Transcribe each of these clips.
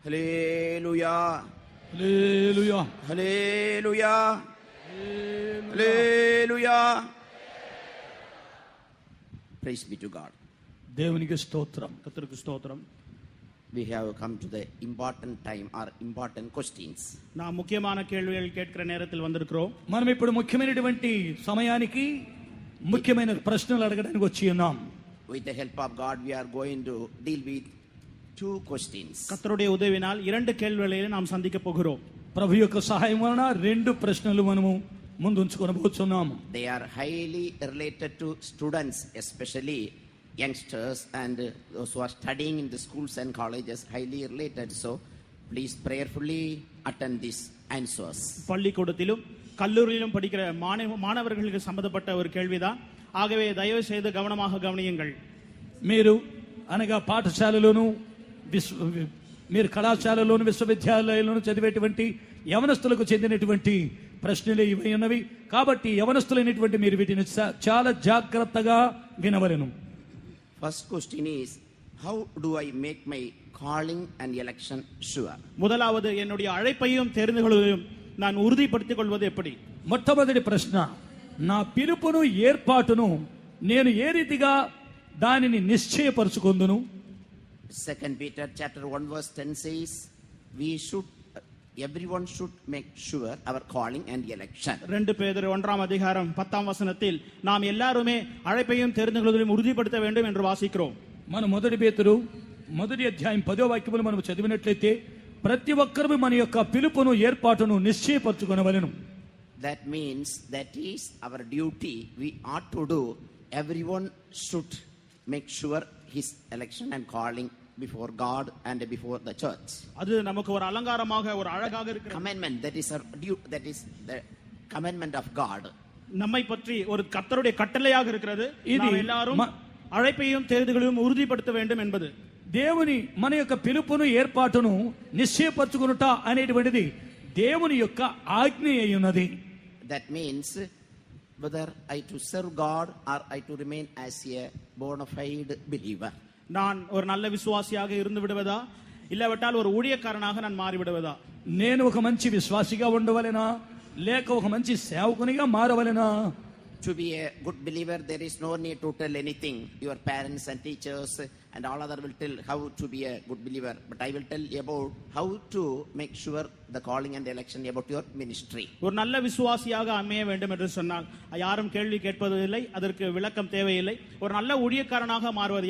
Hallelujah. Hallelujah. Hallelujah. Hallelujah. Praise be to God. దేవునికి స్తోత్రం. కర్తருக்கு స్తోత్రం. We have come to the important time or important questions. நாம் முக்கியமான கேள்விகள் கேட்கிற நேரத்தில் வந்திருக்கிறோம். మనం ఇప్పుడు ముఖ్యమైనటువంటి సమయానికి ముఖ్యమైన ప్రశ్నలు అడగడానికి వచ్చి ఉన్నాం. With the help of God we are going to deal with two questions. கர்த்தருடைய உதவினால் இரண்டு கேள்விகளை நாம் சந்திக்க போகிறோம். ప్రభు యొక్క సహాయం వలన రెండు ప్రశ్నలు మనము ముందుంచుకొనబోతున్నాము. They are highly related to students, especially youngsters and those who are studying in the schools and colleges, highly related. So please prayerfully attend these answers. பள்ளிக்கூடத்திலும் கல்லூரியிலும் படிக்கிற மாணவர்களுக்கு சம்பந்தப்பட்ட ஒரு கேள்விதான். ஆகவே தயவு செய்து கவனமாக கவனியுங்கள். మీరు అనగా పాఠశాలలోను మీరు కళాశాలలోను విశ్వవిద్యాలయాలను చదివేటువంటి యవనస్తులకు చెందినటువంటి ప్రశ్నలు ఇవి ఉన్నవి. కాబట్టి యవనస్తులైనటువంటి మీరు వీటిని చాలా జాగ్రత్తగా వినవలెను. First question is, how do I make my calling and election sure? முதலாவது என்னுடைய அழைப்பையும் தெரிந்து கொள்வதையும் நான் உறுதிப்படுத்திக் கொள்வது எப்படி? మొట్టమొదటి ప్రశ్న, నా పిలుపును ఏర్పాటును నేను ఏ రీతిగా దానిని నిశ్చయపరచుకొందును? 2 Peter chapter 1 verse 10 says, everyone should make sure our calling and election. 2 பேதுரு 1ஆம் அதிகாரம் 10ஆம் வசனத்தில் நாம் எல்லாருமே அழைப்பையும் தெரிந்து கொள்வதையும் உறுதிப்படுத்த வேண்டும் என்று வாசிக்கிறோம். మన మొదటి పేతురు మొదటి అధ్యాయం 10వ వాక్యమును మనం చదివినట్లయితే ప్రతి ఒక్కరూ మన యొక్క పిలుపును ఏర్పాటును నిశ్చయపరచుకొనవలెను. That means that is our duty. We ought to do. Everyone should make sure his election and calling before God and before the church. அது நமக்கு ஒரு அலங்காரமாக ஒரு அழகாக இருக்கிற commandment, that is our duty, that is the commandment of God. நம்மை பற்றி ஒரு கர்த்தருடைய கட்டளையாக இருக்கிறது. நாம் எல்லாரும் அழைப்பையும் தேர்தலையும் உறுதிப்படுத்த வேண்டும் என்பது. దేవుని మన యొక్క పిలుపును ఏర్పాటును నిశ్చయపరచుకొనుట అనేటువంటిది దేవుని యొక్క ఆజ్ఞ అయి ఉన్నది. That means whether I to serve God or I to remain as a bona fide believer. நான் ஒரு நல்ல விசுவாசியாக இருந்து விடுவதா இல்லவட்டால் ஒரு ஊழியக்காரனாக நான் மாறி விடுவదా? నేను ఒక మంచి విశ్వాసిగా ఉండవలెనా లేక ఒక మంచి సేవకునిగా మారవలెనా? To be a good believer, there is no need to tell anything. Your parents and teachers and all other will tell how to be a good believer. But I will tell about how to make sure the calling and the election about your ministry. ஒரு நல்ல விசுவாசியாக அமைய வேண்டும் என்று சொன்னால் யாரும் கேள்வி கேட்பதில்லை, அதற்கு விளக்கம் தேவையில்லை. ஒரு நல்ல ஊழியக்காரனாக மாறுவது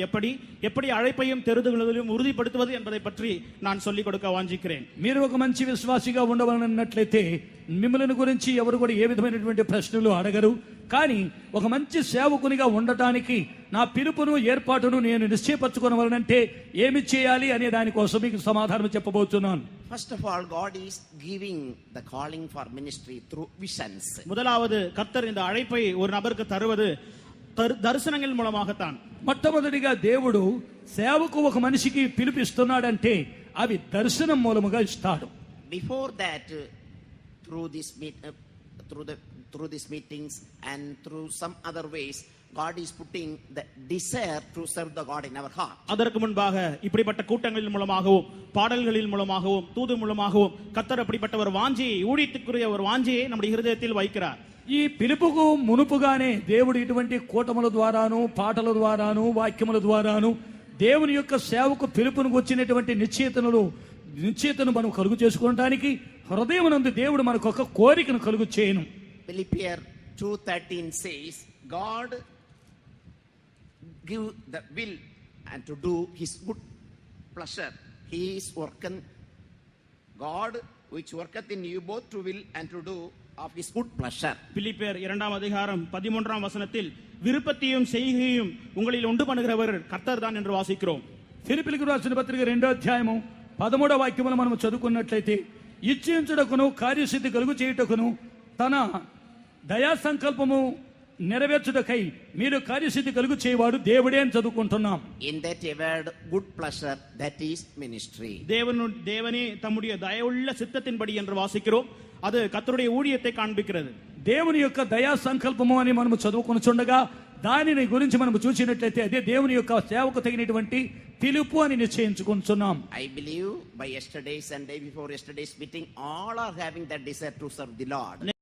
எப்படி அழைப்பையும் தெரிந்துகொள்வதையும் உறுதிப்படுத்துவது என்பதை பற்றி நான் சொல்லிக் கொடுக்க வாஞ்சிக்கிறேன். మీరు ఒక మంచి విశ్వాసిగా ఉండవలనట్లయితే మిమ్మల్ని గురించి ఎవరు కూడా ఏ విధమైనటువంటి ప్రశ్నలు అడగరు. కానీ ఒక మంచి సేవకునిగా ఉండటానికి నా పిలుపును ఏర్పాటును నేను నిశ్చయపరచుకోవాలంటే ఏమి చేయాలి అనే దానికోసం మీకు సమాధానం చెప్పబోతున్నాను. First of all, God is giving the calling for ministry through visions. முதலாவது கர்த்தர் இந்த அழைப்பை ஒரு நபருக்கு தருவது దర్శనங்கள் మూలమాகத்தான். మొట్టమొదటిగా దేవుడు సేవకు ఒక మనిషికి పిలుపిస్తున్నాడంటే అవి దర్శనం మూలముగా ఇస్తాడు. Before that, through these meetings and through some other ways, God is putting the desire to serve the God in our heart. அதற்கு முன்பாக இப்படிப்பட்ட கூட்டங்களின் மூலமாகவும் பாடல்களின் மூலமாகவும் தூது மூலமாகவும் கர்த்தர் அப்படிப்பட்ட ஒரு வாஞ்சையை ஊழியத்துக்குரிய ஒரு வாஞ்சையை நம்முடைய హృదయத்தில் வைக்கிறார். ఈ పిలుపుకు మునుపుగానే దేవుడు ఇటువంటి కూటముల ద్వారాను పాటల ద్వారాను వాక్యముల ద్వారాను దేవుని యొక్క సేవకు పిలుపును వచ్చినటువంటి నిశ్చయతను మనం కలుగు చేసుకోవడానికి హృదయమునందు దేవుడు మనకు ఒక కోరికను కలుగు చేయను. Philippians 2:13 says, God give the will and to do his good pleasure. He is working, God which worketh in you both to will and to do of his good pleasure. பிலிப்பியர் 2ஆம் அதிகாரம் 13ஆம் வசனத்தில் விருப்பத்தையும் செய்கையும் உங்களில் உண்டு பண்ணுகிறவர் கர்த்தர் தான் என்று வாசிக்கிறோம். ఫిలిప్పీయులకు రాసిన పత్రిక 2వ అధ్యాయము 13వ వాక్యమును మనం చదువుకున్నట్లయితే ఇచ్ఛించుటకును కార్యసిద్ధి కలుగు చేయుటకును తన దయా సంకల్పము నెరవేర్చుటకై మీరు కార్యసిద్ధి కలుగు చేయవాడు దేవుడే అని చదువుకుంటున్నాం. In that word good pleasure, that is ministry. தேவனே தம்முடைய தயவுள்ள சித்தத்தின்படி என்று வாசிக்கிறோம். அது கர்த்தருடைய ஊழியத்தை காண்பிக்கிறது. దేవుని యొక్క దయా సంకల్పము అని మనము చదువుకొనుచుండగా దానిని గురించి మనం చూసినట్లయితే అదే దేవుని యొక్క సేవకు తగినటువంటి పిలుపు అని నిశ్చయించుకుంటున్నాం. I believe by yesterday's and day before yesterday's meeting, all are having that desire to serve the Lord.